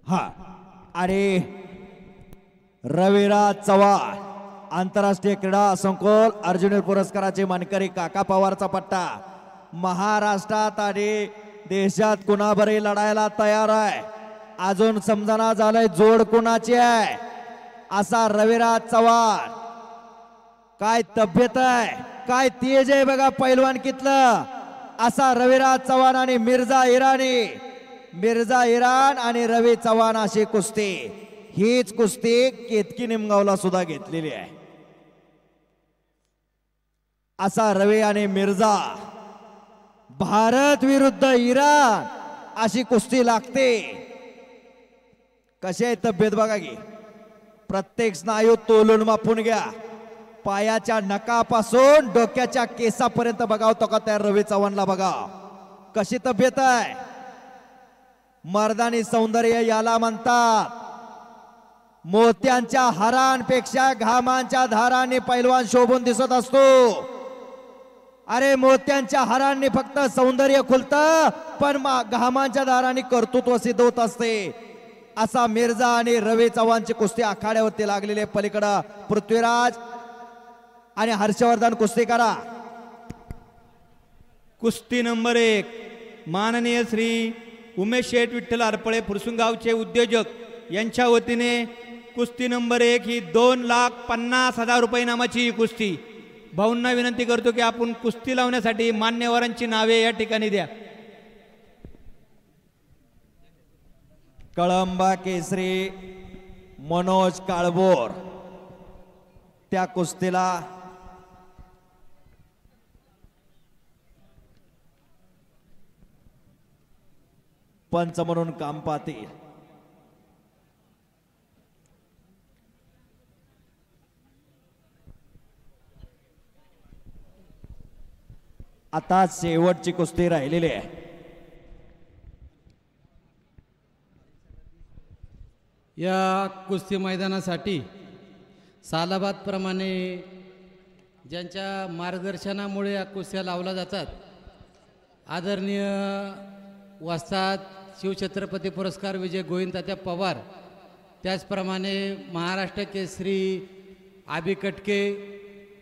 हा आणि रविराज चव्हाण आंतरराष्ट्रीय क्रीडा संकुल अर्जुन पुरस्काराचे मानकरी काका पवारचा पट्टा महाराष्ट्रात आणि देशात कुणाबरोबर लढायला तयार आहे अजून समजना झालंय जोड कुणाची आहे असा रविराज चव्हाण काय तब्येत आहे काय तेज आहे बघा पैलवान कितलं असा रविराज चव्हाण आणि मिर्झा इराण आणि रवी चव्हाण अशी कुस्ती हीच कुस्ती केतकी निमगावला सुद्धा घेतलेली आहे असा रवी आणि मिर्झा भारत विरुद्ध इराण अशी कुस्ती लागते कशी आहे तब्येत बघा की प्रत्येक स्नायू तोलून मापून घ्या पायाच्या नकापासून डोक्याच्या केसापर्यंत बघावतो का त्या रवी चव्हाणला बघा कशी तब्येत आहे मर्दानी सौंदर्य याला म्हणतात मोत्यांच्या हारांपेक्षा घामांच्या धारांनी पैलवान शोभून दिसत असतो अरे मोत्यांच्या हारांनी फक्त सौंदर्य खुलतं पण घामांच्या धारांनी कर्तृत्व सिद्ध होत असते असा मिर्झा आणि रवी चव्हाणची कुस्ती आखाड्यावरती लागलेले पलीकडे पृथ्वीराज आणि हर्षवर्धन कुस्ती करा कुस्ती नंबर 1 माननीय श्री उमेश शेठ विठ्ठल आरपळे फुरसुंगावचे उद्योजक यांच्या वतीने कुस्ती नंबर 1 ही 2,50,000 रुपये नामाची कुस्ती भाऊंना विनंती करतो की आपण कुस्ती लावण्यासाठी मान्यवरांची नावे या ठिकाणी द्या कळंबा केसरी मनोज काळभोर त्या कुस्तीला पंच म्हणून काम पाहतील आता शेवटची कुस्ती राहिलेली आहे या कुस्ती मैदानासाठी सालाबाद प्रमाणे ज्यांच्या मार्गदर्शनामुळे या कुस्त्या लावल्या जातात आदरणीय वस्ताद शिवछत्रपती पुरस्कार विजय गोविंद तात्या पवार त्याचप्रमाणे महाराष्ट्र केसरी आबी कटके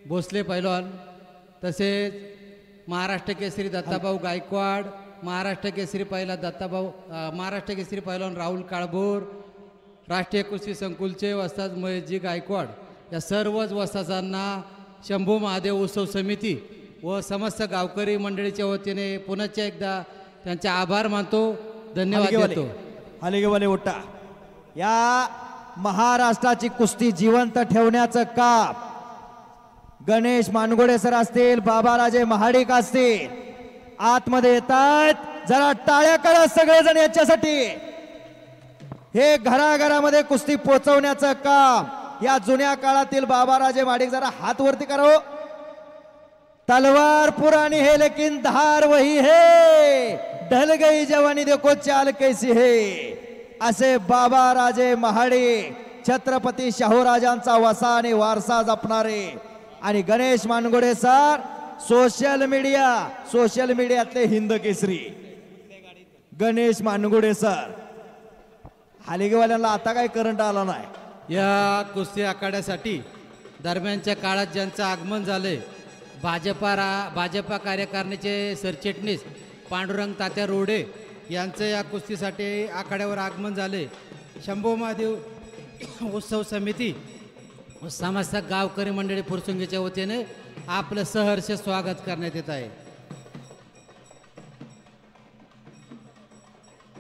भोसले पैलवान तसेच महाराष्ट्र केसरी दत्ताभाऊ गायकवाड महाराष्ट्र केसरी महाराष्ट्र केसरी पैलवान राहुल काळभोर राष्ट्रीय कुस्ती संकुलचे वस्ताद महेशजी गायकवाड या सर्वच वस्तादांना शंभू महादेव उत्सव समिती व समस्त गावकरी मंडळीच्या वतीने पुनश्च एकदा त्यांचे आभार मानतो धन्यवाद देतो हलगेवाले उठा या महाराष्ट्राची कुस्ती जिवंत ठेवण्याचं काम गणेश मानगोडे सर असतील बाबाराजे महाडिक असतील आतमध्ये येतात जरा टाळ्या करा सगळेजण याच्यासाठी हे घराघरामध्ये कुस्ती पोचवण्याचं काम या जुन्या काळातील बाबाराजे महाडिक जरा हात वरती करो तलवार पुरानी है लेकिन धार वही है ढल गई जवानी देखो चाल कैसी है असे बाबाराजे महाडिक छत्रपती शाहूराजांचा वसा आणि वारसा जपणारे आणि Ganesh मानगोडे sir social मीडियातले Hind Kesari Ganesh मानगोडे sir हालिगेवाल्यांना आता काय करंट आला नाही या कुस्ती आखाड्यासाठी दरम्यानच्या काळात ज्यांचं आगमन झाले भाजपा कार्यकारिणीचे सरचिटणीस पांडुरंग तात्या रोडे यांचं या कुस्तीसाठी आखाड्यावर आगमन झाले शंभू महादेव उत्सव समिती व समस्त गावकरी मंडळी फुरसुंगीच्या वतीने आपलं सहर्ष स्वागत करण्यात येत आहे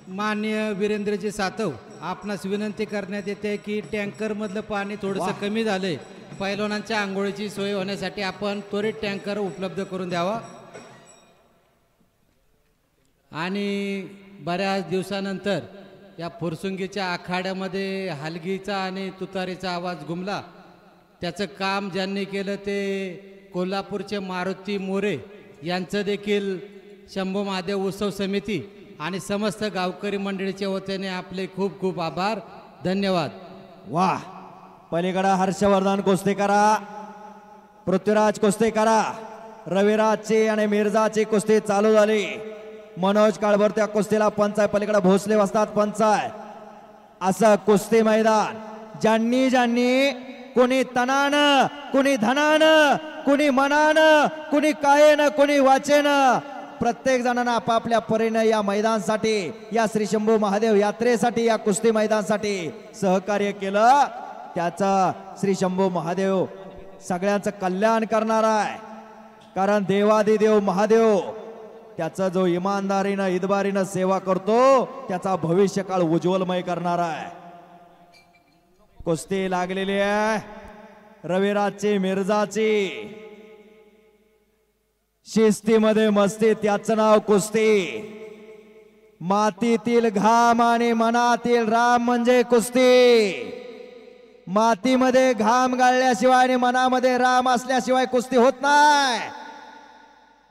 माननीय वीरेंद्रजी सातव आपणास विनंती करण्यात येते की टँकर मधलं पाणी थोडंसं कमी झालंय पैलवानांच्या आंघोळीची सोय होण्यासाठी आपण त्वरित टँकर उपलब्ध करून द्यावा आणि बऱ्याच दिवसानंतर या फुरसुंगीच्या आखाड्यामध्ये हलगीचा आणि तुतारीचा आवाज घुमला त्याचं काम ज्यांनी केलं ते कोल्हापूरचे मारुती मोरे यांचं देखील शंभू महादेव उत्सव समिती आणि समस्त गावकरी मंडळीच्या वतीने आपले खूप खूप आभार धन्यवाद वाह पलीकडे हर्षवर्धन कुस्ती करा पृथ्वीराज कुस्ती करा रविराजची आणि मिर्झाची कुस्ती चालू झाली मनोज काळभोर त्या कुस्तीला पंच आहे, पलीकडे भोसले वसतात पंच आहे. असं कुस्ती मैदान ज्यांनी ज्यांनी कोणी तनानं, कोणी धनानं, कोणी मनानं, कोणी कायेनं, कोणी वाचेनं, प्रत्येक जणांना आपापल्या परीने या मैदानासाठी, या श्री शंभू महादेव यात्रेसाठी, या कुस्ती मैदानासाठी सहकार्य केलं, त्याचं श्री शंभू महादेव सगळ्यांचं कल्याण करणार आहे. कारण देवादिदेव महादेव त्याचा जो इमानदारीनं इतबारीनं सेवा करतो त्याचा भविष्यकाळ उज्ज्वलमय करणार आहे. कुस्ती लागलेली आहे रविराजची मिर्जाची. शिस्तीमध्ये मस्ती त्याचं नाव कुस्ती. मातीतील घाम आणि मनातील राम म्हणजे कुस्ती. मातीमध्ये घाम गाळल्याशिवाय आणि मनामध्ये राम असल्याशिवाय कुस्ती होत नाही.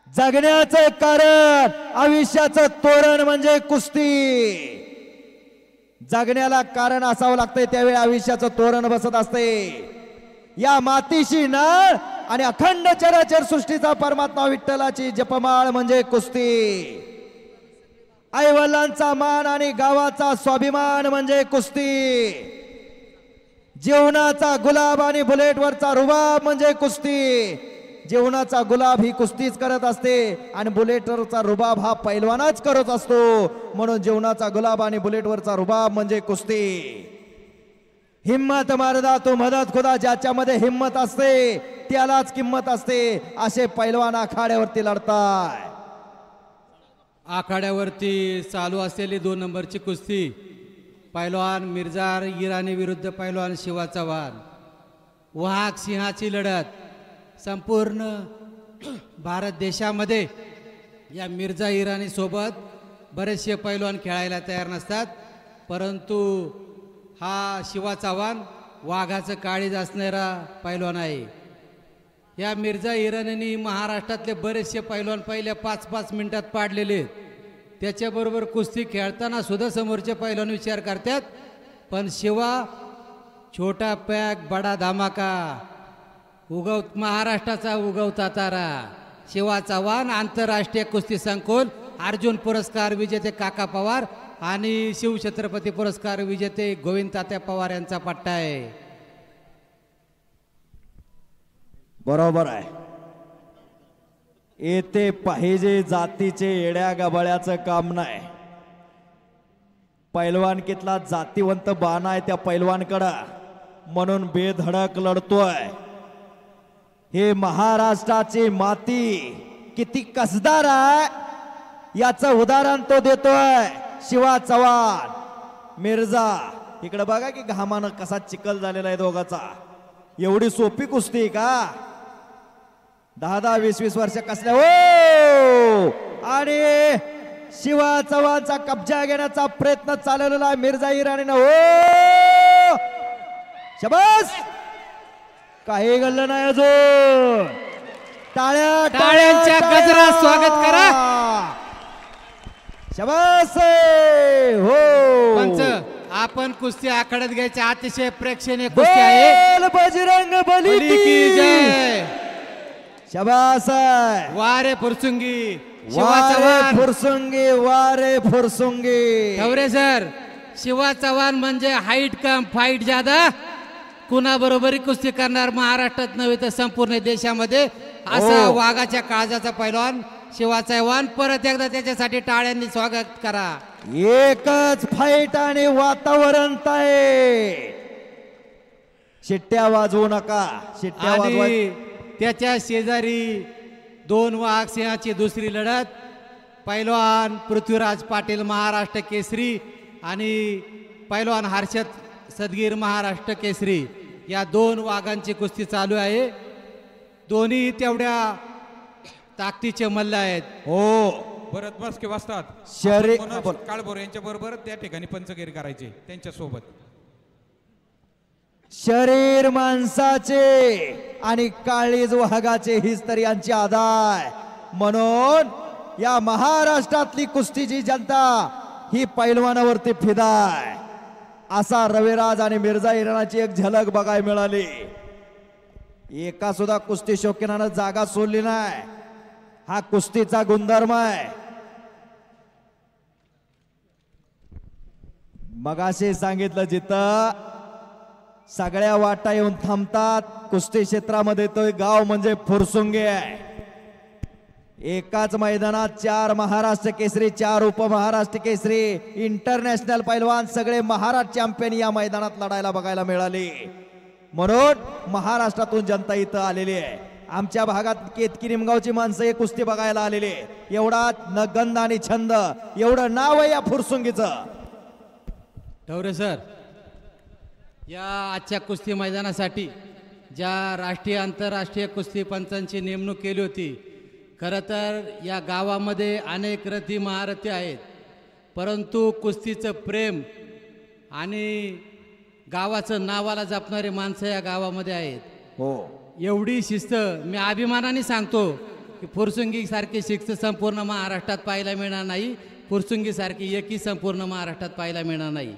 जगण्याचं कारण, आयुष्याचं तोरण म्हणजे कुस्ती. जगण्याला कारण असावं लागतंय, त्यावेळी आयुष्याचं तोरण बसत असते. या मातीशी नाळ आणि अखंड चराचर सृष्टीचा परमात्मा विठ्ठलाची जपमाळ म्हणजे कुस्ती. आई वडिलांचा मान आणि गावाचा स्वाभिमान म्हणजे कुस्ती. जीवनाचा गुलाब आणि बुलेटवरचा रुबाब म्हणजे कुस्ती. जीवनाचा गुलाब ही कुस्तीच करत असते आणि बुलेटवरचा रुबाब हा पैलवानच करत असतो. म्हणून जीवनाचा गुलाब आणि बुलेटवरचा रुबाब म्हणजे कुस्ती. हिम्मत मर्दा तो मदत खुदा, ज्याच्यामध्ये हिम्मत असते त्यालाच किंमत असते, असे पैलवान आखाड्यावरती लढताय. आखाड्यावरती चालू असलेली 2 नंबरची कुस्ती, पैलवान मिर्झा इराणी विरुद्ध पैलवान शिवा चव्हाण. वाघ सिंहाची लढत. संपूर्ण भारत देशामध्ये या मिर्झा इराणी सोबत बरेचसे पैलवान खेळायला तयार नसतात, परंतु हा शिवा चव्हाण वाघाचं काळीज असणारा पैलवान आहे. या मिर्झा इराणींनी महाराष्ट्रातले बरेचसे पैलवान पहिल्या 5-5 मिनिटात पाडलेले. त्याच्याबरोबर कुस्ती खेळताना सुद्धा समोरचे पैलवान विचार करतात, पण शिवा छोटा पॅक बडा धमाका, महाराष्ट्राचा उगवता तारा शिवा चव्हाण. आंतरराष्ट्रीय कुस्ती संकुल अर्जुन पुरस्कार विजेते काका पवार आणि शिवछत्रपती पुरस्कार विजेते गोविंद तात्या पवार यांचा पट्टा आहे. बरोबर आहे. येते पाहिजे जातीचे येड्या गबाळ्याचं काम नाही. पैलवानकीतला जातीवंत बाण आहे त्या पैलवानकडं, म्हणून बेधडक लढतोय. हे महाराष्ट्राची माती किती कसदार आहे याचं उदाहरण तो देतोय शिवा चव्हाण. मिर्झा इकडे बघा की घामानं कसा चिखल झालेला आहे दोघाचा. एवढी सोपी कुस्ती का? 10-20 वर्ष कसल्या हो. आणि शिवा चव्हाणचा कब्जा घेण्याचा प्रयत्न चालवलेला आहे मिर्झा इराणीनं. हो शाबास, काही घडलं नाही अजून. टाळ्यांच्या गजरात स्वागत करा. शाबास. हो पंच, आपण कुस्ती आखाड्यात घ्यायची अतिशय प्रेक्षणीय कुस्ती आहे. बजरंग बली की जय. शाबास. वारे फुरसुंगी शिवा वारे चव्हाण. फुरसुंगी, वारे फुरसुंगी. ठवरे सर, शिवा चव्हाण म्हणजे हाईट कम फाईट ज्यादा. कुणाबरोबरही कुस्ती करणार महाराष्ट्रात नव्हे तर संपूर्ण देशामध्ये असा वाघाच्या काळजाचा पैलवान शिवा चव्हाण. परत एकदा त्याच्यासाठी टाळ्यांनी स्वागत करा. एकच फाईट आणि वातावरण आहे. शिट्ट्या वाजवू नका. शिट्ट्या वाजवा. त्याच्या शेजारी 2 वाघ सिंहाची दुसरी लढत. पैलवान पृथ्वीराज पाटील महाराष्ट्र केसरी आणि पैलवान हर्षद सदगीर महाराष्ट्र केसरी, या 2 वाघांची कुस्ती चालू आहे. दोन्ही तेवढ्या ताकदीचे मल्ल आहेत. हो. भरत बसके वाजतात. शरीर काळभोर यांच्या बरोबर त्या ठिकाणी पंचगिरी करायचे त्यांच्या सोबत. शरीर माणसाचे आणि काळीज वाघाचे हीच तर यांची अदा आहे. म्हणून या महाराष्ट्रातली कुस्तीची जनता ही पैलवानावरती फिदा आहे. असा रविराज आणि मिर्झा इराणीची एक झलक बघायला मिळाली. एका सुद्धा कुस्ती शौकीनानं जागा सोडली नाही. हा कुस्तीचा गुणधर्म आहे. मगाशी सांगितलं जिथं सगळ्या वाटा येऊन थांबतात कुस्ती क्षेत्रामध्ये तो एक गाव म्हणजे फुरसुंगी आहे. एकाच मैदानात 4 महाराष्ट्र केसरी, 4 उपमहाराष्ट्र केसरी, इंटरनॅशनल पैलवान, सगळे महाराष्ट्र चॅम्पियन या मैदानात लढायला बघायला मिळाले. म्हणून महाराष्ट्रातून जनता इथं आलेली आहे. आमच्या भागात केतकी निमगावची माणसं हे कुस्ती बघायला आलेली आहे. एवढा गंध आणि छंद, एवढं नाव आहे या फुरसुंगीचं. ठवरे सर, या आजच्या कुस्ती मैदानासाठी ज्या राष्ट्रीय आंतरराष्ट्रीय कुस्ती पंचांची नेमणूक केली होती, खरं तर या गावामध्ये अनेक रथी महारथी आहेत, परंतु कुस्तीचं प्रेम आणि गावाचं नावाला जपणारी माणसं या गावामध्ये आहेत. हो, एवढी शिस्त मी अभिमानाने सांगतो की फुरसुंगी सारखी शिस्त संपूर्ण महाराष्ट्रात पाहायला मिळणार नाही. फुरसुंगी सारखी एकही संपूर्ण महाराष्ट्रात पाहायला मिळणार नाही.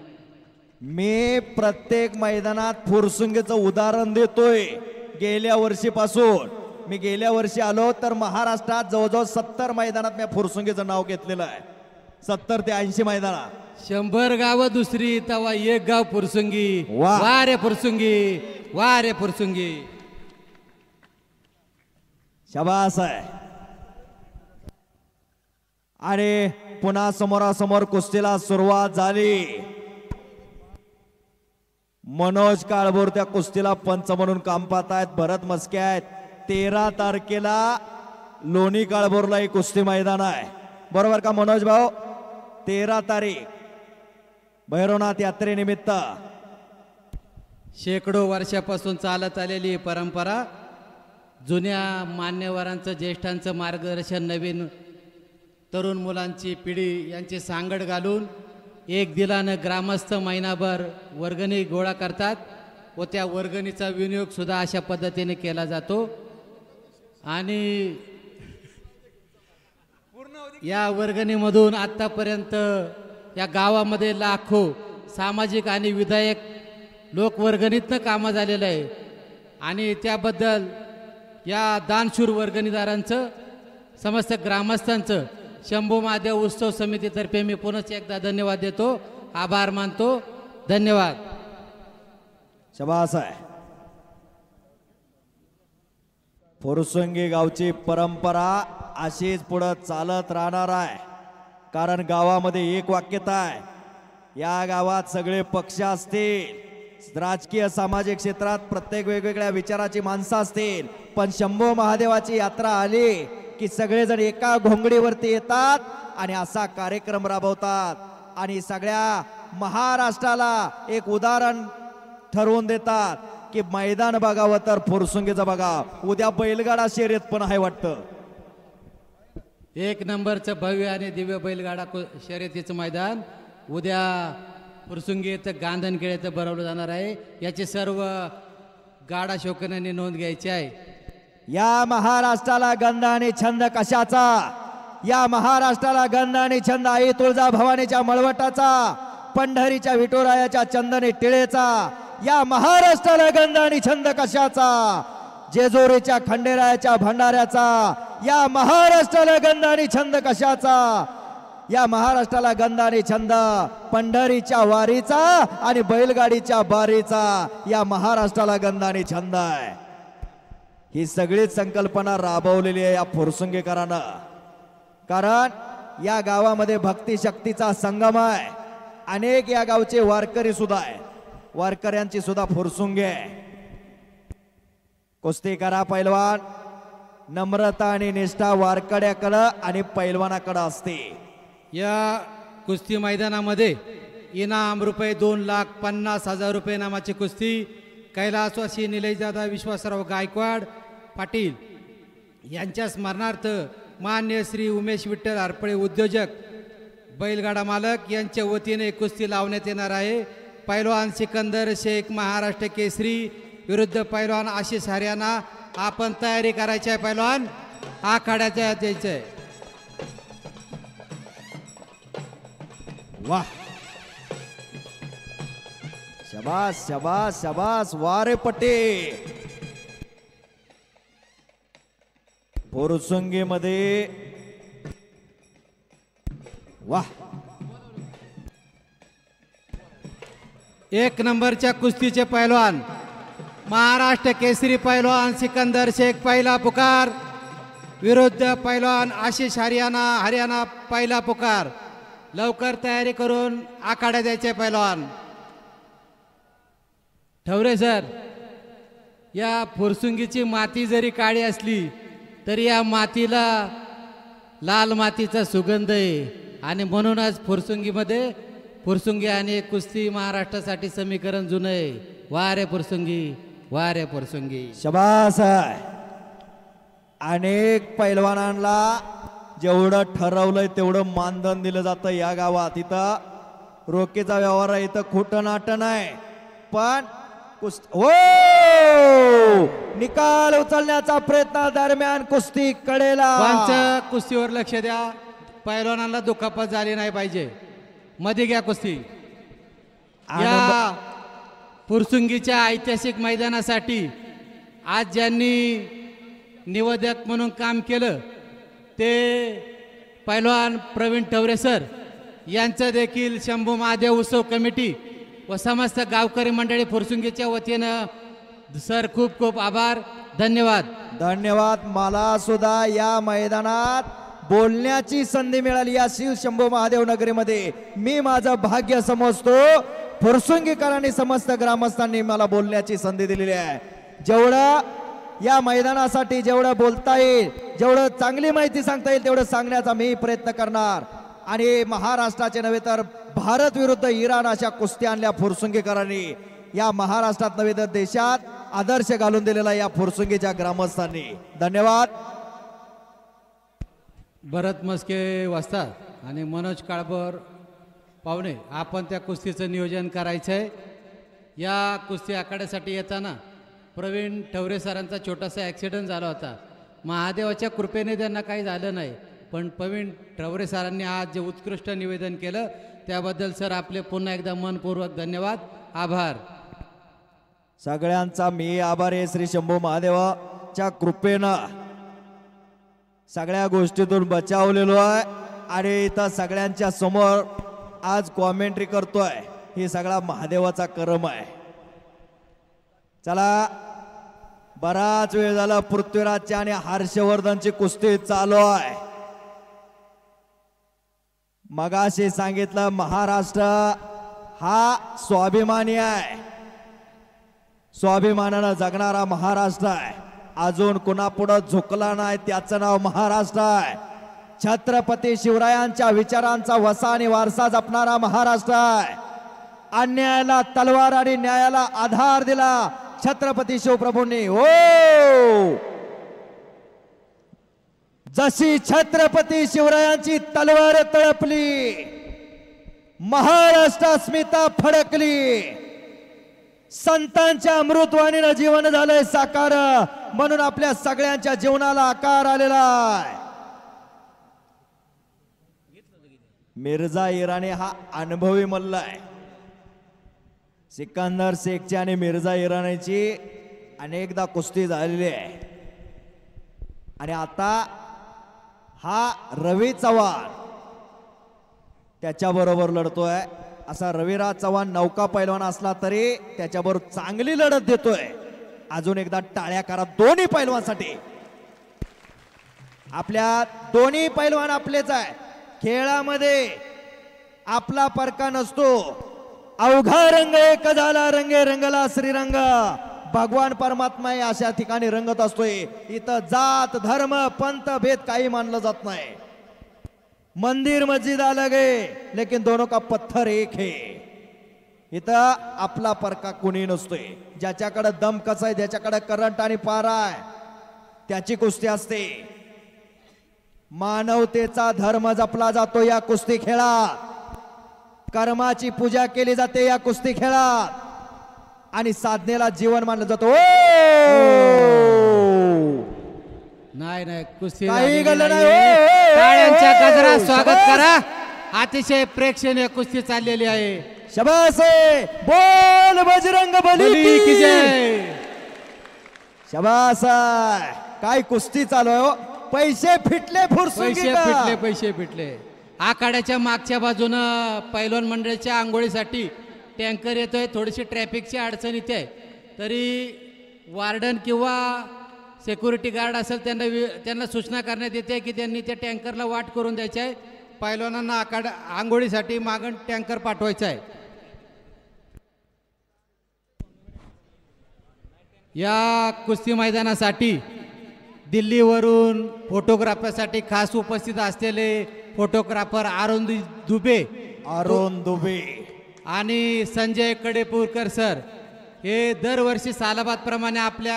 मी प्रत्येक मैदानात फुरसुंगीचं उदाहरण देतोय. गेल्या वर्षीपासून मी गेल्या वर्षी आलो तर महाराष्ट्रात जवळजवळ 70 मैदानात मी फुरसुंगीचं नाव घेतलेलं आहे. 70 ते 80 मैदानात. 100 गावं दुसरी तवा एक गाव फुरसुंगी. वा. वा रे फुरसुंगी, वा रे फुरसुंगी. शाबास आहे. आणि पुन्हा समोरासमोर कुस्तीला सुरुवात झाली. मनोज काळभोर त्या कुस्तीला पंच म्हणून काम पाहत आहेत. भरत मस्के आहेत. 13 तारखेला लोणी काळभोरला ही कुस्ती मैदान आहे, बरोबर का मनोज भाऊ? 13 तारीख भैरवनाथ यात्रेनिमित्त. शेकडो वर्षापासून चालत आलेली परंपरा, जुन्या मान्यवरांचं, ज्येष्ठांचं मार्गदर्शन, नवीन तरुण मुलांची पिढी यांची सांगड घालून एक दिलानं ग्रामस्थ महिनाभर वर्गणी गोळा करतात व त्या वर्गणीचा विनियोग सुद्धा अशा पद्धतीने केला जातो. आणि या वर्गणीमधून आत्तापर्यंत या गावामध्ये लाखो सामाजिक आणि विधायक लोक वर्गणीतनं कामं झालेलं आहे. आणि त्याबद्दल या दानशूर वर्गणीदारांचं, समस्त ग्रामस्थांचं शंभू महादेव उत्सव समितीतर्फे मी पुनश्च एकदा धन्यवाद देतो, आभार मानतो. धन्यवाद. शाबास आहे. फुरसुंगी गावची परंपरा अशीच पुढे चालत राहणार आहे. कारण गावामध्ये एक वाक्यता आहे. या गावात सगळे पक्ष असतील, राजकीय सामाजिक क्षेत्रात प्रत्येक वेगवेगळ्या विचाराची माणसं असतील, पण शंभू महादेवाची यात्रा आली की सगळेजण एका घोंगडीवरती येतात आणि असा कार्यक्रम राबवतात आणि सगळ्या महाराष्ट्राला एक उदाहरण ठरवून देतात की मैदान बघावं तर फुरसुंगीचं बघा. उद्या बैलगाडा शर्यत पण आहे वाटतं. 1 नंबरचं भव्य आणि दिव्य बैलगाडा शर्यतीचं मैदान उद्या फुरसुंगी येथं गांधनखेड येथं भरवलं जाणार आहे. याची सर्व गाडा शौकीनांनी नोंद घ्यायची आहे. या महाराष्ट्राला गंध आणि छंद कशाचा? या महाराष्ट्राला गंध आणि छंद आई तुळजा भवानीच्या मळवटाचा, पंढरीच्या विठुरायाच्या चंदनी टिळेचा. या महाराष्ट्राला गंध आणि छंद कशाचा? जेजुरीच्या खंडेरायाच्या भंडाऱ्याचा. या महाराष्ट्राला गंध आणि छंद कशाचा? या महाराष्ट्राला गंध आणि छंद पंढरीच्या वारीचा आणि बैलगाडीच्या बारीचा. या महाराष्ट्राला गंध आणि छंद आहे. ही सगळीच संकल्पना राबवलेली आहे या फुरसुंगीकरांना. कारण या गावामध्ये भक्ती शक्तीचा संगम आहे. अनेक या गावचे वारकरी सुद्धा आहे. वारकऱ्यांची सुद्धा फुरसुंगी आहे. कुस्ती करा पैलवान, नम्रता आणि निष्ठा वारकड्याकडं आणि पैलवानाकडं असते. या कुस्ती मैदानामध्ये इनाम रुपये 2,50,000 रुपये नामाची कुस्ती कैलासवासी निलयदादा विश्वासराव गायकवाड पाटील यांच्या स्मरणार्थ मान्य श्री उमेश विठ्ठल हरपळे उद्योजक बैलगाडा मालक यांच्या वतीने कुस्ती लावण्यात येणार आहे. पैलवान सिकंदर शेख महाराष्ट्र केसरी विरुद्ध पैलवान आशिष हरियाणा. आपण तयारी करायची आहे पैलवान, आखाड्याच्या यायचं आहे. वाह, शबास शबास शबास. वारे पटे फुरसुंगी मध्ये. वाह, एक नंबरच्या कुस्तीचे पैलवान महाराष्ट्र केसरी पैलवान सिकंदर शेख पहिला पुकार विरुद्ध पैलवान आशिष हरियाणा पहिला पुकार. लवकर तयारी करून आखाड्या द्यायचे पैलवान. ठवरे सर, या फुरसुंगीची माती जरी काळी असली तरी या मातीला लाल मातीचा सुगंध आहे आणि म्हणूनच फुरसुंगी आणि कुस्ती महाराष्ट्रासाठी समीकरण जुनं आहे. वा रे फुरसुंगी, वा रे फुरसुंगी. शबास आहे. अनेक पैलवानांना जेवढं ठरवलंय तेवढं मानधन दिलं जातं या गावात. इथं रोखीचा व्यवहार आहे, इथं खोटं नाटं नाही. पण हो, निकाल उचलण्याचा प्रयत्न दरम्यान कुस्ती कडेला. पंच कुस्तीवर लक्ष द्या, पैलवानांना दुखापत झाली नाही पाहिजे. मध्ये घ्या कुस्ती. या फुरसुंगीच्या ऐतिहासिक मैदानासाठी आज ज्यांनी निवेदक म्हणून काम केलं ते पैलवान प्रवीण ठवरे सर यांचं देखील शंभू महादेव उत्सव कमिटी व समस्त गावकरी मंडळी फुरसुंगीच्या वतीनं सर खूप खूप आभार. धन्यवाद. धन्यवाद. मला सुद्धा या मैदानात बोलण्याची संधी मिळाली या शिव शंभू महादेव नगरीमध्ये. मी माझं भाग्य समजतो. फुरसुंगीकरांनी समस्त ग्रामस्थांनी मला बोलण्याची संधी दिलेली आहे. जेवढं या मैदानासाठी जेवढं बोलता येईल, जेवढं चांगली माहिती सांगता येईल तेवढं सांगण्याचा मी प्रयत्न करणार. आणि महाराष्ट्राचे नव्हे तर भारत विरुद्ध इराण अशा कुस्त्या आणल्या फुरसुंगीकरांनी. या महाराष्ट्रात नव्हे तर देशात आदर्श घालून दिलेला या फुरसुंगीच्या ग्रामस्थांनी. धन्यवाद. भरत मस्के वाजतात आणि मनोज काळभोर पाहुणे, आपण त्या कुस्तीचं नियोजन करायचं आहे. या कुस्ती आखाड्यासाठी येताना प्रवीण ठवरे सरांचा छोटासा ॲक्सिडेंट झाला होता. महादेवाच्या कृपेने त्यांना काही झालं नाही, पण प्रवीण ठवरे सरांनी आज जे उत्कृष्ट निवेदन केलं त्याबद्दल सर आपले पुन्हा एकदा मनपूर्वक धन्यवाद, आभार. सगळ्यांचा मी आभार आहे. श्री शंभू महादेवाच्या कृपेनं सगळ्या गोष्टीतून बचावलेलो आहे आणि इथं सगळ्यांच्या समोर आज कॉमेंट्री करतोय. ही सगळा महादेवाचा करम आहे. चला, बराच वेळ झाला पृथ्वीराजची आणि हर्षवर्धनची कुस्ती चालू आहे. मगाशी सांगितलं महाराष्ट्र हा स्वाभिमानी आहे, स्वाभिमानानं जगणारा महाराष्ट्र आहे. अजून कुणापुढं झुकला नाही, त्याचं नाव महाराष्ट्र आहे. छत्रपती शिवरायांच्या विचारांचा वसा आणि वारसा जपणारा महाराष्ट्र आहे. अन्यायाला तलवार आणि न्यायाला आधार दिला छत्रपती शिवप्रभूंनी. हो, जशी छत्रपती शिवरायांची तलवार तळपली, महाराष्ट्र अस्मिता फडकली, संतांच्या अमृतवाणीनं जीवन झालंय साकार, म्हणून आपल्या सगळ्यांच्या जीवनाला आकार आलेला आहे. मिर्झा इराणी हा अनुभवी मल्ल आहे. सिकंदर शेखची आणि मिर्झा इराणीची अनेकदा कुस्ती झालेली आहे. आणि आता हा रवी चव्हाण त्याच्याबरोबर लढतोय. असा रविराज चव्हाण नौका पैलवान असला तरी त्याच्याबरोबर चांगली लढत देतोय. अजून एकदा टाळ्या करा दोन्ही पैलवानांसाठी. आपल्या दोन्ही पैलवान आपलेच आहे. खेळामध्ये आपला परका नसतो. अवघा रंग एक झाला, रंगे रंगला श्रीरंग. भगवान परमात्मा अशा ठिकाणी रंगत असतोय. इथं जात धर्म पंथ भेद काही मानलं जात नाही. मंदिर मस्जिद अलग है लेकिन दोनों का पत्थर एक है. इथं आपला परका कोणी नसतोय. ज्याच्याकडे दम कसा आहे, ज्याच्याकडे करंट आणि पारा आहे त्याची कुस्ती असते. मानवतेचा धर्म जपला जातो या कुस्ती खेळात. कर्माची पूजा केली जाते या कुस्ती खेळात आणि साधनेला जीवन मानलं जातो. नाही नाही, कुस्ती काही गल्ला झालेली नाही. नाहीये. टाळ्यांच्या गजरात ओ, स्वागत शाबास. करा. अतिशय प्रेक्षणीय कुस्ती चाललेली आहे. शाबास आहे. बोल बजरंग बली बली की की जय. शाबास आहे. काय कुस्ती चालू आहे हो. पैसे फिटले पैसे फिटले. आखाड्याच्या मागच्या बाजूनं पैलवान मंडळीच्या आंघोळीसाठी टँकर येतोय, थोडीशी ट्रॅफिकची अडचण इथे आहे, तरी वार्डन किंवा सिक्युरिटी गार्ड असेल त्यांना सूचना करण्यात येते की त्यांनी त्या टँकरला वाट करून द्यायची आहे. पैलवानांना आंघोळीसाठी मागण टँकर पाठवायचा आहे. या कुस्ती मैदानासाठी दिल्लीवरून फोटोग्राफरसाठी खास उपस्थित असलेले फोटोग्राफर अरुण दुबे आणि संजय कडेपूरकर सर हे दरवर्षी सालाबादप्रमाणे आपल्या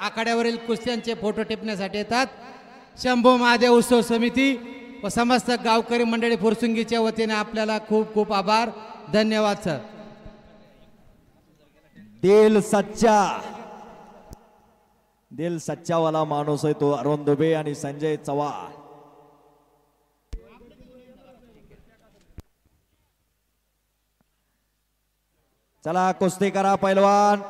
आखाड्यावरील कुस्त्यांचे फोटो टिपण्यासाठी येतात. शंभू महादेव उत्सव समिती व समस्त गावकरी मंडळी फुरसुंगीच्या वतीने आपल्याला खूप खूप आभार. धन्यवाद सर. दिल सच्चा वाला माणूस आहे तो अरुण दुबे आणि संजय चव्हाण. चला कुस्ती करा पैलवान.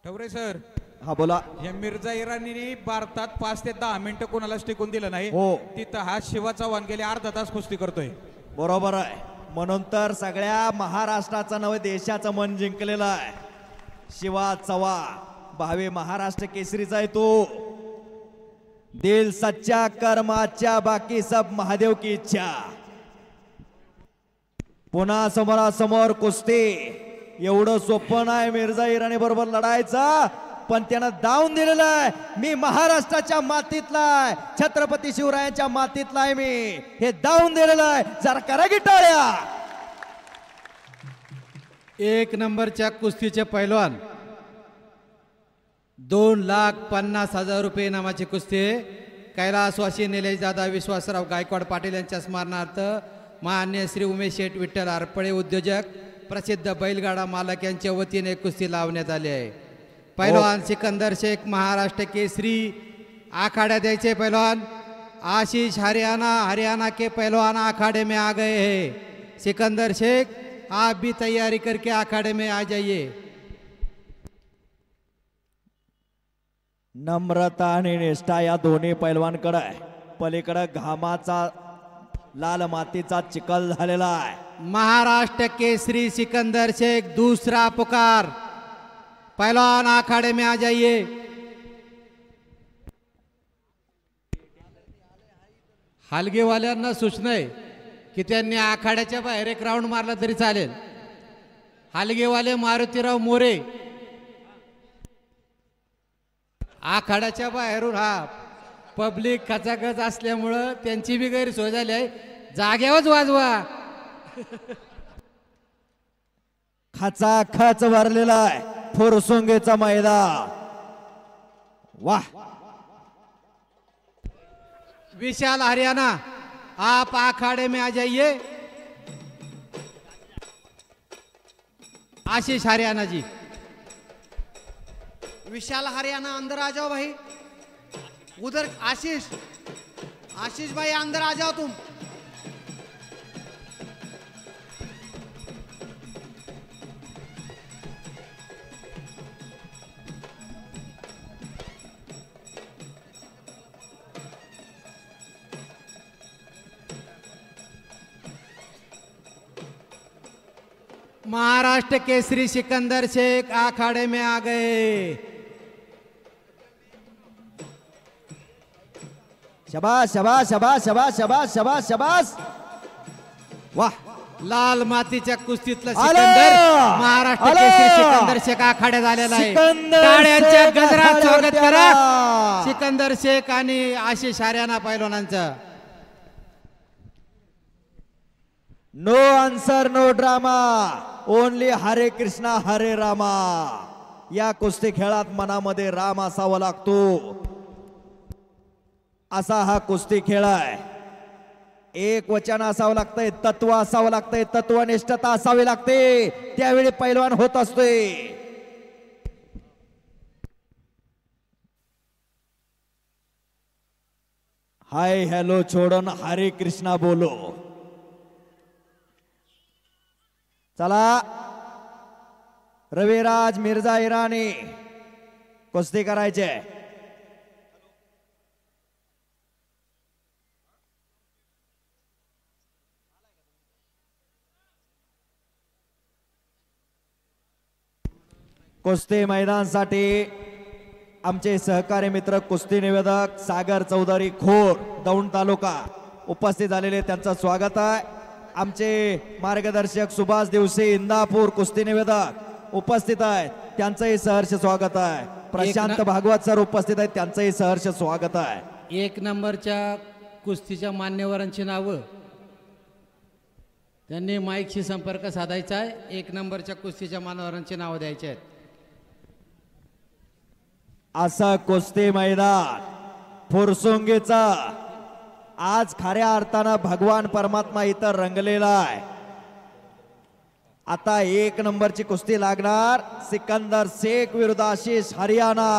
ठवरे सर, हा बोला. या मिर्झा इराणीने भारतात 5 ते 10 मिनिटं कोणालाच टिकून दिलं नाही. हो. तिथं हा शिवा चव्हाण गेले अर्धा तास कुस्ती करतोय. बरोबर आहे. म्हणून तर सगळ्या महाराष्ट्राचं नवे देशाचं मन जिंकलेलं आहे. शिवा चव्हाण भावे महाराष्ट्र केसरीचा आहे तो. दिल सच्चा कर्माच्या बाकी सब महादेव की इच्छा. पुन्हा समोरासमोर कुस्ती. एवढं सोपं नाही मिर्झा इराणी बरोबर लढायचा, पण त्यानं दावून दिलेलं आहे. मी महाराष्ट्राच्या मातीतला आहे, छत्रपती शिवरायांच्या मातीतला आहे मी, हे दावून दिलेलं आहे. जरा करा की टाळ्या. 1 नंबरच्या कुस्तीचे पैलवान 2,50,000 रुपये इनामाची कुस्ती. कैलासवासी निलेशदादा विश्वासराव गायकवाड पाटील यांच्या स्मरणार्थ मान्य श्री उमेश शेठ विठ्ठल आरपळे उद्योजक प्रसिद्ध बैलगाडा मालक यांच्या वतीने कुस्ती लावण्यात आली आहे. पैलवान सिकंदर शेख महाराष्ट्र केसरी आखाड़ा द्यायचे. पैलवान आशीष हरियाणा के पैलवान अखाड़े में आ गए हैं. सिकंदर शेख आप भी तैयारी करके अखाड़े में आ जाइए. नम्रता आणि निष्ठा या दोन्ही पैलवानकडे आहे. पलीकडे घामाचा लाल मातीचा चिखल झालेला आहे. महाराष्ट्र केसरी सिकंदर शेख दूसरा पुकार. पहलवान अखाड़े में आ जाइए. हलगेवाल्यांना सूचना आहे की त्यांनी आखाड्याच्या बाहेर एक राऊंड मारला तरी चालेल. हलगेवाले मारुतीराव मोरे आखाड्याच्या बाहेरून पब्लिक खचाखच असल्यामुळं त्यांची बी गैरसोय झाली आहे. जाग्यावरच वाजवा. खचाखच भरलेला आहे फुरसुंगीचा मैदान. वाह. विशाल हरियाणा आप अखाड़े में आ जाइए. आशीष हरियाणा जी. विशाल हरियाणा अंदर आ जाओ भाई. उधर आशीष भाई अंदर आ जाओ तुम. महाराष्ट्र केसरी सिकंदर शेख अखाड़े में आ गए. शबाश शबाश शबाश शबाश शबाश शबाश शबाश. वाह. लाल मातीच्या कुस्तीतला आलं! सिकंदर महाराष्ट्र आलं! केसरी सिकंदर शेख आखाड्यात आलेला आहे. सिकंदर टाळ्यांच्या शेख गजरात स्वागत आखाड्यात करा आला. सिकंदर शेख आणि आशिष हरियाणा पैलवानांचं. No answer no drama, only Hare Krishna हरे रामा. या कुस्ती खेळात मनामध्ये राम असावा लागतो. असा हा कुस्ती खेळ आहे. एक वचन असावं लागतंय, तत्व असावं लागतंय, तत्वनिष्ठता असावी लागते, त्यावेळी पैलवान होत असतोय. हाय हॅलो छोडून हरे कृष्णा बोलो. चला रविराज मिर्झा इराणी कुस्ती करायचे. कुस्ती मैदानासाठी आमचे सहकारी मित्र कुस्ती निवेदक सागर चौधरी खोर दौंड तालुका उपस्थित झालेले त्यांचं स्वागत आहे. आमचे मार्गदर्शक सुभाष दिवसे इंदापूर कुस्ती निवेदक उपस्थित आहेत त्यांचंही सहर्ष स्वागत आहे. प्रशांत भागवत सर उपस्थित आहेत त्यांचंही सहर्ष स्वागत आहे. 1 नंबरच्या कुस्तीच्या मान्यवरांची नावं त्यांनी माईकशी संपर्क साधायचा आहे. 1 नंबरच्या कुस्तीच्या मान्यवरांची नावं द्यायची आहेत. असं कुस्ती मैदान फुरसुंगीचा आज खऱ्या अर्थानं भगवान परमात्मा इथं रंगलेला आहे. आता 1 नंबरची कुस्ती लागणार सिकंदर शेख विरुद्ध आशिष हरियाणा.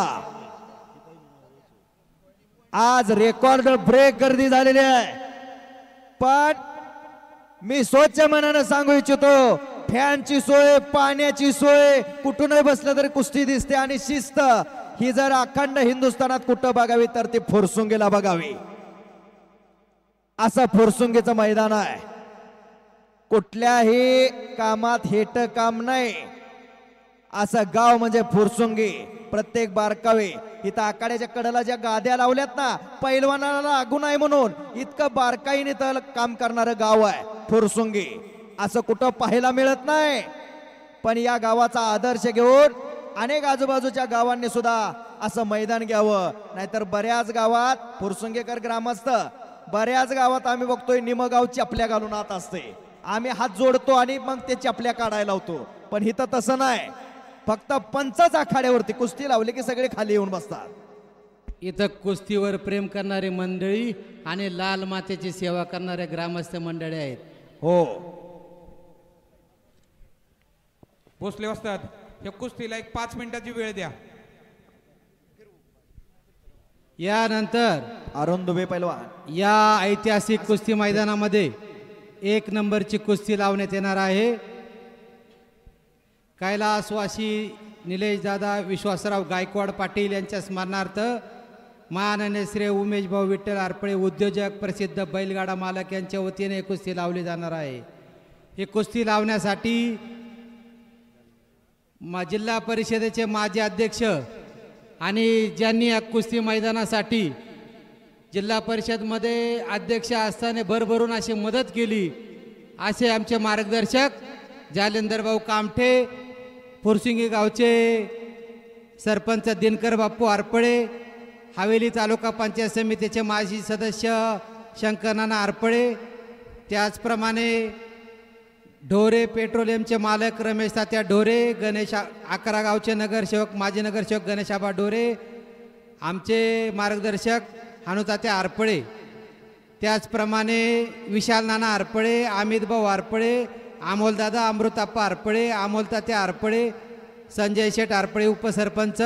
आज रेकॉर्ड ब्रेक गर्दी झालेली आहे, पण मी स्वच्छ मनानं सांगू इच्छितो फॅनची सोय पाण्याची सोय कुठूनही बसलं तरी कुस्ती दिसते आणि शिस्त ही जर अखंड हिंदुस्थानात कुठं बघावी तर ती फुरसुंगीला बघावी. असं फुरसुंगीचं मैदान आहे. कुठल्याही कामात हेट काम नाही असं गाव म्हणजे फुरसुंगी. प्रत्येक बारकावे इथं आखाड्याच्या कडेला ज्या गाद्या लावल्यात ना पैलवानाला लागू नाही म्हणून इतकं बारकाईने तर काम करणारं गाव आहे फुरसुंगी. असं कुठं पाहायला मिळत नाही, पण या गावाचा आदर्श घेऊन अनेक आजूबाजूच्या गावांनी सुद्धा असं मैदान घ्यावं. नाहीतर बऱ्याच गावात फुरसुंगीकर ग्रामस्थ बऱ्याच गावात आम्ही बघतोय निमगाव चपल्या घालून आत असते. आम्ही हात जोडतो आणि मग ते चपल्या काढायला लावतो, पण इथं तसं नाही. फक्त पंचच आखाड्यावरती कुस्ती लावली की सगळे खाली येऊन बसतात. इथं कुस्तीवर प्रेम करणारी मंडळी आणि लाल मातेची सेवा करणारे ग्रामस्थ मंडळी आहेत. हो, भोसले वस्ताद या कुस्तीला एक 5 मिनिटाची वेळ द्या. यानंतर अरुण दुबे पैलवान या ऐतिहासिक कुस्ती मैदानामध्ये 1 नंबरची कुस्ती लावण्यात येणार आहे. कैलासवासी निलेश दादा विश्वासराव गायकवाड पाटील यांच्या स्मरणार्थ माननीय श्री उमेश भाऊ विठ्ठल आरपळे उद्योजक प्रसिद्ध बैलगाडा मालक यांच्या वतीने ही कुस्ती लावली जाणार आहे. ही कुस्ती लावण्यासाठी जिल्हा परिषदेचे माजी अध्यक्ष आणि ज्यांनी या कुस्ती मैदानासाठी जिल्हा परिषदमध्ये अध्यक्ष असताना भरभरून अशी मदत केली असे आमचे मार्गदर्शक जालेंदर भाऊ कामठे, फुरसुंगी गावचे सरपंच दिनकर बाप्पू आरपळे, हवेली तालुका पंचायत समितीचे माजी सदस्य शंकरनाना आरपळे, त्याचप्रमाणे ढोरे पेट्रोलियमचे मालक रमेश तात्या ढोरे, गणेश 11 गावचे नगरसेवक माजी नगरसेवक गणेश आबा ढोरे, आमचे मार्गदर्शक हानुतात्या आरपळे, त्याचप्रमाणे विशाल नाना आरपळे, अमित भाऊ आरपळे, अमोलदादा अमृताप्पा आरपळे, अमोलतात्या आरपळे, संजय शेठ आरपळे उपसरपंच,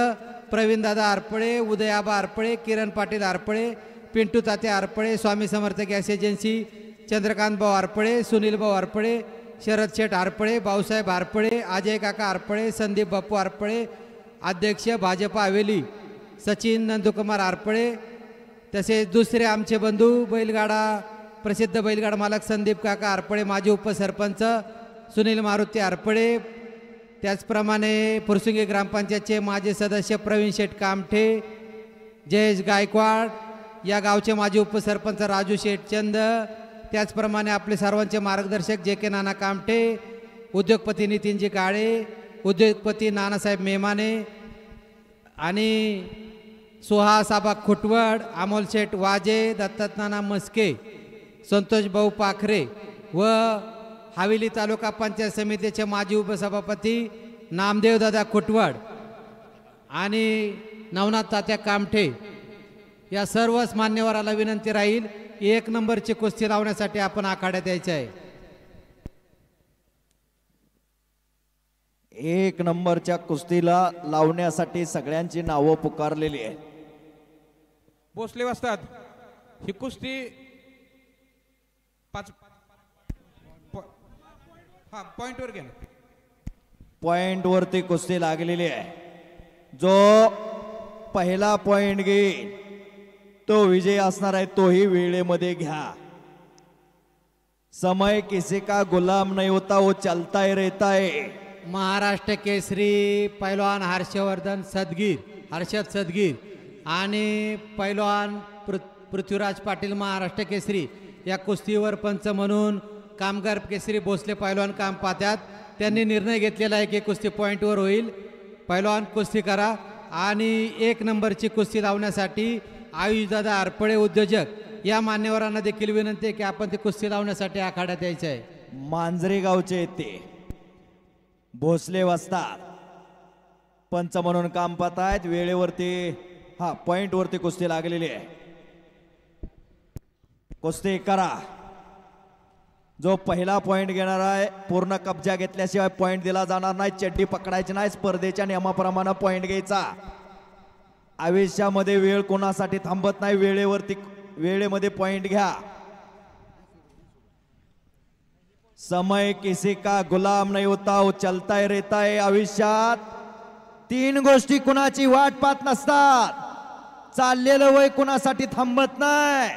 प्रवीणदादा आरपळे, उदयाबा आरपळे, किरण पाटील आरपळे, पिंटू तात्या आरपळे, स्वामी समर्थ गॅस एजन्सी, चंद्रकांत भाऊ आरपळे, सुनील भाऊ आरपळे, शरद शेठ आरपळे, भाऊसाहेब आरपळे, अजय काका आरपळे, संदीप बाप्पू आरपळे, अध्यक्ष भाजपा हवेली सचिन नंदकुमार आरपळे, तसेच दुसरे आमचे बंधू बैलगाडा प्रसिद्ध बैलगाडा मालक संदीप काका आरपळे, माजी उपसरपंच सुनील मारुती आरपळे, त्याचप्रमाणे फुरसुंगी ग्रामपंचायतचे माजी सदस्य प्रवीण शेठ कामठे, जयेश गायकवाड, या गावचे माजी उपसरपंच राजू शेठ चंद, त्याचप्रमाणे आपले सर्वांचे मार्गदर्शक जे के नाना कामठे, उद्योगपती नितीनजी काळे, उद्योगपती नानासाहेब मेमाने आणि सुहास आबा खुटवड, अमोल शेठ वाजे, दत्तनाना मस्के, संतोष भाऊ पाखरे व हवेली तालुका पंचायत समितीचे माजी उपसभापती नामदेव दादा खुटवड आणि नवनाथ तात्या कामठे या सर्वच मान्यवराला विनंती राहील 1 नंबरची कुस्ती लावण्यासाठी आपण आखाड्यात यायचे आहे. 1 नंबरच्या कुस्तीला लावण्यासाठी सगळ्यांची नावं पुकारलेली आहेत. भोसले वस्ताद ही कुस्ती 5 पॉइंटवर घ्या. पॉइंट वरती कुस्ती लागलेली आहे. जो पहिला पॉइंट घेईल तो विजय असणार आहे. तोही वेळेमध्ये घ्या. समय किसी का गुलाम नहीं होता, वो चलता ही रहता है. महाराष्ट्र केसरी पैलवान हर्षद सदगीर आणि पैलवान पृथ्वीराज पाटील महाराष्ट्र केसरी या कुस्तीवर पंच म्हणून कामगार केसरी भोसले पैलवान काम पाहतात. त्यांनी निर्णय घेतलेला आहे की कुस्ती पॉईंटवर होईल. पैलवान कुस्ती करा. आणि 1 नंबरची कुस्ती लावण्यासाठी आयुषदादा आरपळे उद्योजक या मान्यवरांना देखील विनंती आहे की आपण ती कुस्ती लावण्यासाठी आखाड्यात यायचं आहे. मांजरे गावचे आहेत ते भोसले वस्ताद पंच म्हणून काम पाहतायत. वेळेवरती पॉइंट वरती कुस्ती लागलेली आहे. कुस्ती करा. जो पहिला पॉइंट घेणार आहे पूर्ण कब्जा घेतल्याशिवाय पॉइंट दिला जाणार नाही. चड्डी पकडायची नाही. स्पर्धेच्या नियमाप्रमाणे पॉइंट घ्यायचा. आयुष्यामध्ये वेळ कोणासाठी थांबत नाही. वेळेमध्ये पॉइंट घ्या. समय किसी का गुलाम नहीं होता, वो चलता ही रहता है. आयुष्यात 3 गोष्टी कुणाची वाट पाहत नसतात. चाललेलं वय कुणासाठी थांबत नाही.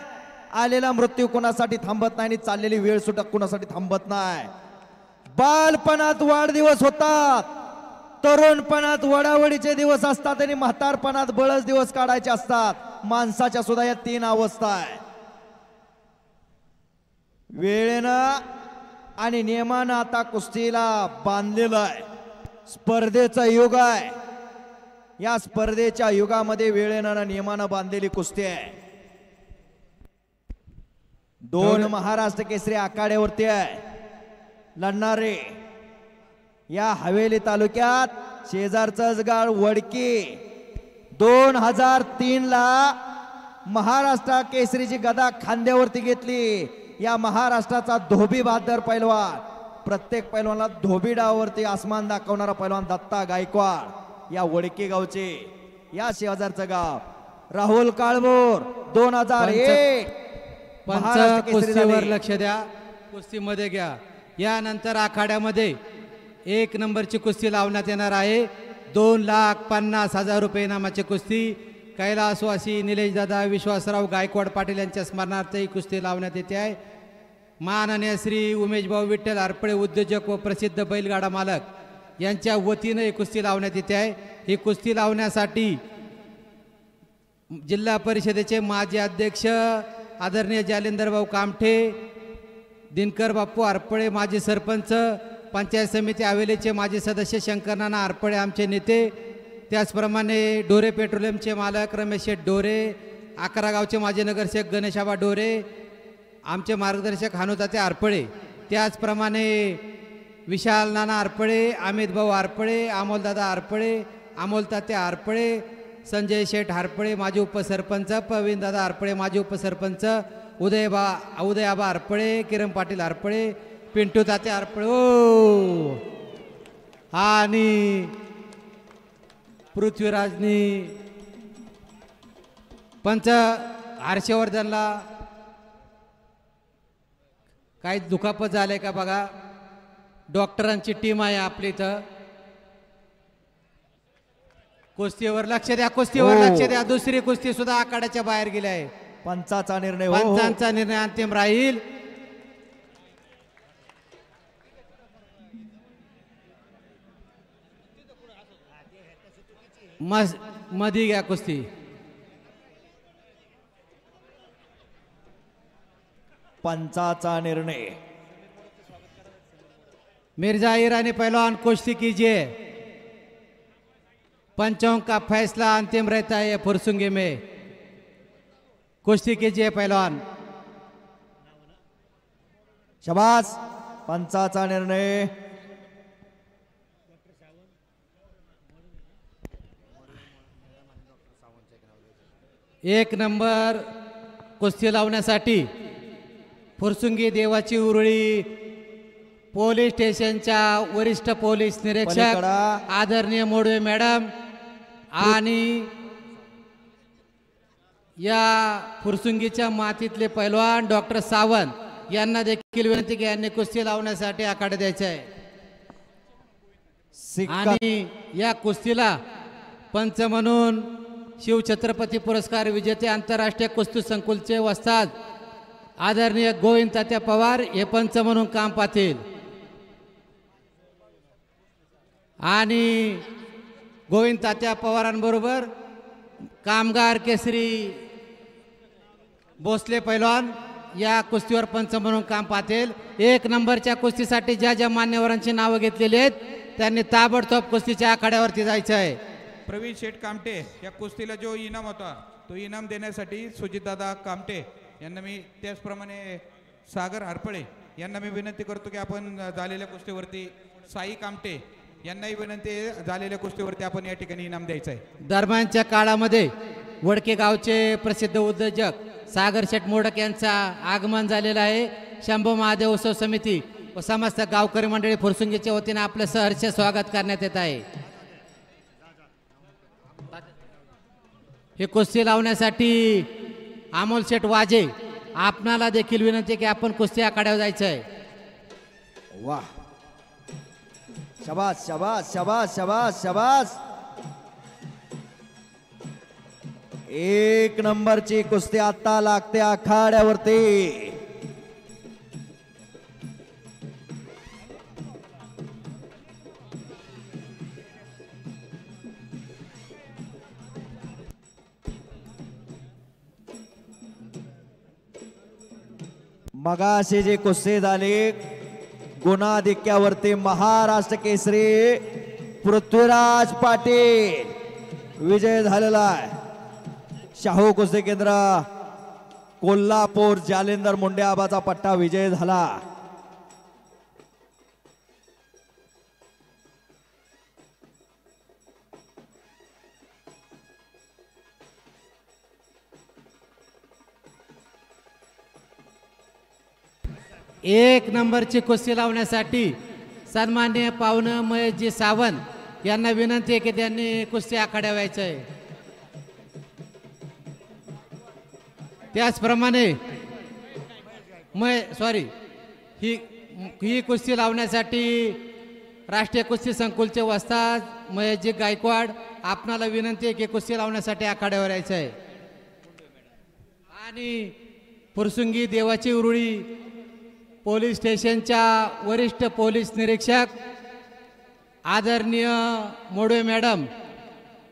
आलेला मृत्यू कुणासाठी थांबत नाही आणि चाललेली वेळ सुद्धा कुणासाठी थांबत नाही. बालपणात वाढदिवस होतात, तरुणपणात वडावडीचे दिवस असतात आणि म्हातारपणात बळच दिवस काढायचे असतात. माणसाच्या सुद्धा या 3 अवस्था आहे. वेळेनं आणि नियमानं आता कुस्तीला बांधलेलं आहे. स्पर्धेचं युग आहे. या स्पर्धेच्या युगामध्ये वेळेनं आणि नियमानं बांधलेली कुस्ती आहे. 2 महाराष्ट्र केसरी आखाड्यावरती आहे लढणारे. या हवेली तालुक्यात शेजारचंच गाव वडकी 2003 ला महाराष्ट्र केसरीची गदा खांद्यावरती घेतली. या महाराष्ट्राचा धोबी बहादर पैलवान. प्रत्येक पैलवानला धोबी डावावरती आसमान दाखवणारा पैलवान दत्ता गायकवाड या वडकी गावचे. या शेजारचं गाव राहुल काळमोर 2001 पंच कुस्तीवर लक्ष द्या. कुस्तीमध्ये घ्या. यानंतर आखाड्यामध्ये 1 नंबरची कुस्ती लावण्यात येणार आहे. 2,50,000 रुपये इनामाची कुस्ती. कैलासवासी निलेश दादा विश्वासराव गायकवाड पाटील यांच्या स्मरणार्थ ही कुस्ती लावण्यात येते आहे. माननीय श्री उमेश भाऊ विठ्ठल आरपळे उद्योजक व प्रसिद्ध बैलगाडा मालक यांच्या वतीने ही कुस्ती लावण्यात येते आहे. ही कुस्ती लावण्यासाठी जिल्हा परिषदेचे माजी अध्यक्ष आदरणीय जालिंदर भाऊ कामठे, दिनकर बाप्पू आरपळे माजी सरपंच, पंचायत समिती हवेलीचे माजी सदस्य शंकरनाना आरपळे आमचे नेते, त्याचप्रमाणे डोरे पेट्रोलियमचे मालक रमेश शेठ डोरे, 11 गावचे माजी नगरसेवक गणेशाबा डोरे, आमचे मार्गदर्शक हानुताते आरपळे, त्याचप्रमाणे विशाल नाना आरपळे, अमित भाऊ आरपळे, अमोलदादा आरपळे, अमोलताते आरपळे, संजय शेठ आरपळे माजी उपसरपंच, प्रवीणदादा आरपळे माजी उपसरपंच, उदयाबा आरपळे, किरण पाटील आरपळे, पिंटू ताते आरपळे आणि पृथ्वीराजनी पंच हर्षवर्धनला काही दुखापत झाले का बघा. डॉक्टरांची टीम आहे आपली इथं. कुस्तीवर लक्ष द्या. कुस्तीवर लक्ष द्या. दुसरी कुस्ती सुद्धा आखाड्याच्या बाहेर गेली आहे. पंचाचा निर्णय. पंचांचा निर्णय अंतिम राहील. मधी घ्या कुस्ती. पंचाचा निर्णय. मिर्जा ईरानी पहलवान कुश्ती कीजिए. पंचों का फैसला अंतिम रहता है फुरसुंगी में. कुश्ती कीजिए पहलवान. शाबास. पंचाचा निर्णय. एक नंबर कुस्ती लावण्यासाठी फुरसुंगी देवाची उरळी पोलीस स्टेशनच्या वरिष्ठ पोलीस निरीक्षक आदरणीय मोडवे मॅडम आणि या फुरसुंगीच्या मातीतले पैलवान डॉक्टर सावंत यांना देखील विनंती की यांनी कुस्ती लावण्यासाठी आखाडा द्यायचा आहे. आणि या कुस्तीला पंच म्हणून शिवछत्रपती पुरस्कार विजेते आंतरराष्ट्रीय कुस्ती संकुलचे वस्ताद आदरणीय गोविंद तात्या पवार हे पंच म्हणून काम पाहतील. आणि गोविंद तात्या पवारांबरोबर कामगार केसरी भोसले पैलवान या कुस्तीवर पंच म्हणून काम पाहतील. 1 नंबरच्या कुस्तीसाठी ज्या ज्या मान्यवरांची नावं घेतलेली आहेत त्यांनी ताबडतोब कुस्तीच्या आखाड्यावरती जायचं आहे. प्रवीण शेठ कामटे या कुस्तीला जो इनाम होता तो इनाम देण्यासाठी सुजितदादा कामटे यांना मी, त्याचप्रमाणे सागर हरपळे यांना मी विनंती करतो की आपण झालेल्या कुस्तीवरती, साई कामटे यांनाही विनंती आहे झालेल्या कुस्तीवरती आपण या ठिकाणी इनाम द्यायचं आहे. दरम्यानच्या काळामध्ये वडके गावचे प्रसिद्ध उद्योजक सागर शेठ मोडक यांचा आगमन झालेलं आहे. शंभू महादेव उत्सव समिती व समस्त गावकरी मंडळी फुरसुंगीच्या वतीने आपलं सहर्ष स्वागत करण्यात येत आहे. हे कुस्ती लावण्यासाठी अमोल शेठ वाजे आपणाला देखील विनंती की आपण कुस्ती आखाड्यावर जायचं आहे. वाह, शाबास शाबास शाबास शाबास शाबास. 1 नंबरची कुस्ती आता लागते आखाड्यावरती. मगाशी जी कुस्ती झाली गुणाधिक्यावरती महाराष्ट्र केसरी पृथ्वीराज पाटील विजय झालेला आहे. शाहू कुस्ती केंद्र कोल्हापूर जालेंदर मुंडे आबाचा पट्टा विजय झाला. एक नंबरची कुस्ती लावण्यासाठी सन्माननीय पाहुणे महेशजी सावंत यांना विनंती आहे की त्यांनी कुस्ती आखाड्यावर यायचं आहे. त्याचप्रमाणे ही कुस्ती लावण्यासाठी राष्ट्रीय कुस्ती संकुलचे वस्ताद महेशजी गायकवाड आपणाला विनंती आहे की कुस्ती लावण्यासाठी आखाड्यावर यायचं आहे. आणि फुरसुंगी देवाची उरुळी पोलीस स्टेशनच्या वरिष्ठ पोलीस निरीक्षक आदरणीय मोडवे मॅडम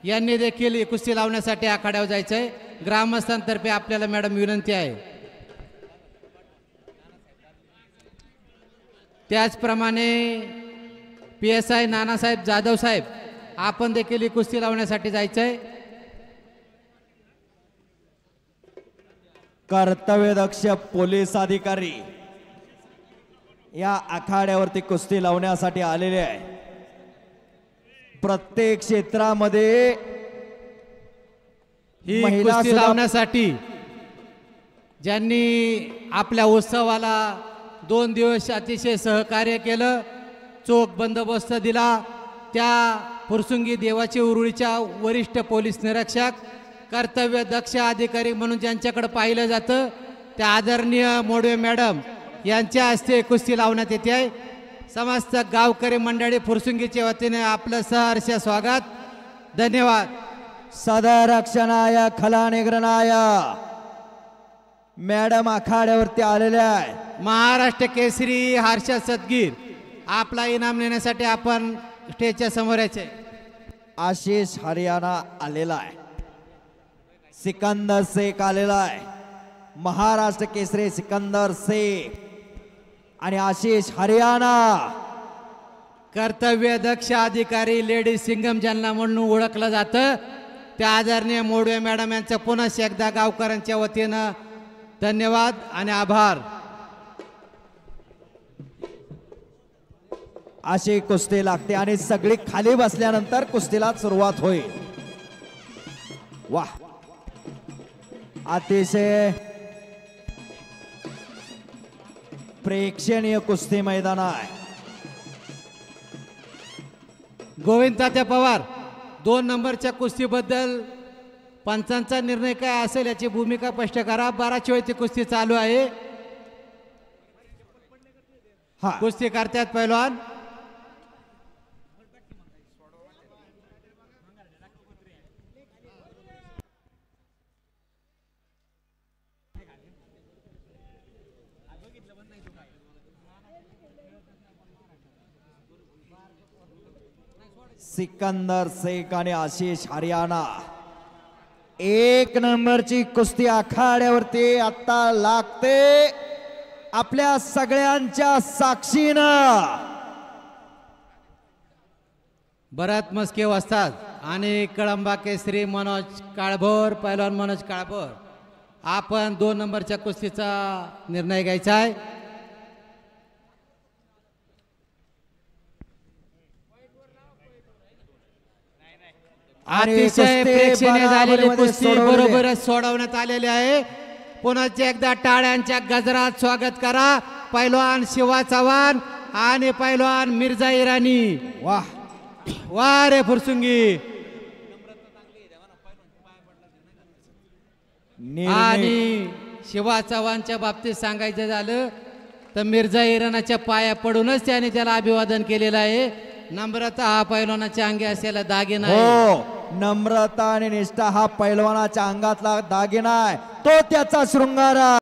यांनी देखील कुस्ती लावण्यासाठी आखाड्यावर जायचं आहे. ग्रामस्थांतर्फे आपल्याला मॅडम विनंती आहे. त्याचप्रमाणे PSI नानासाहेब जाधव साहेब आपण देखील ही कुस्ती लावण्यासाठी जायचं आहे. कर्तव्यदक्ष पोलीस अधिकारी या आखाड्यावरती कुस्ती लावण्यासाठी आलेले आहे. प्रत्येक क्षेत्रामध्ये ही महिला कुस्ती सुद्धा- लावण्यासाठी ज्यांनी आपल्या उत्सवाला 2 दिवस अतिशय सहकार्य केलं, चोख बंदोबस्त दिला, त्या फुरसुंगी देवाची उरुळीच्या वरिष्ठ पोलीस निरीक्षक कर्तव्य दक्ष अधिकारी म्हणून ज्यांच्याकडे पाहिलं जातं त्या आदरणीय मोडवे मॅडम यांच्या हस्ते कुस्ती लावण्यात येते आहे. समस्त गावकरी मंडळी फुरसुंगीच्या वतीने आपलं सहर्ष स्वागत. धन्यवाद. सदरक्षणाय खलानिग्रहणाय मॅडम आखाड्यावरती आलेल्या आहे. महाराष्ट्र केसरी हर्षद सदगीर आपला इनाम नेण्यासाठी आपण स्टेजच्या समोर यायचे. आशिष हरियाणा आलेला आहे. सिकंदर शेख आलेला आहे. महाराष्ट्र केसरी सिकंदर शेख आणि आशिष हरियाणा. कर्तव्य दक्ष अधिकारी लेडीज सिंगम ज्यांना म्हणून ओळखलं जातं त्या आदरणीय मोडवे मॅडम यांचं पुन्हा एकदा गावकऱ्यांच्या वतीनं धन्यवाद आणि आभार. अशी कुस्ती लागते आणि सगळी खाली बसल्यानंतर कुस्तीला सुरुवात होईल. वाह, अतिशय प्रेक्षणीय कुस्ती मैदान आहे. गोविंद तात्या पवार 2 नंबरच्या कुस्तीबद्दल पंचांचा निर्णय काय असेल याची भूमिका स्पष्ट करा. 12 वेळ ती कुस्ती चालू आहे. हा, कुस्ती करतात पैलवान. सिकंदर शेख आणि आशिष हरियाणा. 1 नंबरची कुस्ती आखाड्यावरती आता लागते आपल्या सगळ्यांच्या साक्षीनं. भरत मस्के वस्ताद आणि कळंबा केसरी मनोज काळभोर, पैलवान मनोज काळभोर. आपण 2 नंबरच्या कुस्तीचा निर्णय घ्यायचा आहे. अतिशय प्रेक्षणीय झालेली कुस्ती बरोबरच सोडवण्यात आलेली आहे. पुन्हा एकदा टाळ्यांच्या गजरात स्वागत करा पैलवान शिवा चव्हाण आणि पैलवान मिर्झा इराणी. वाह वा रे फुरसुंगी. आणि शिवा चव्हाणच्या बाबतीत सांगायचं झालं तर मिर्झा इराणाच्या पाया पडूनच त्याने त्याला अभिवादन केलेलं आहे. नम्रता हा पैलवानाच्या अंगी असलेला दागिना आहे. हो, नम्रता आणि निष्ठा हा पैलवानाच्या अंगातला दागिना आहे, तो त्याचा शृंगार आहे.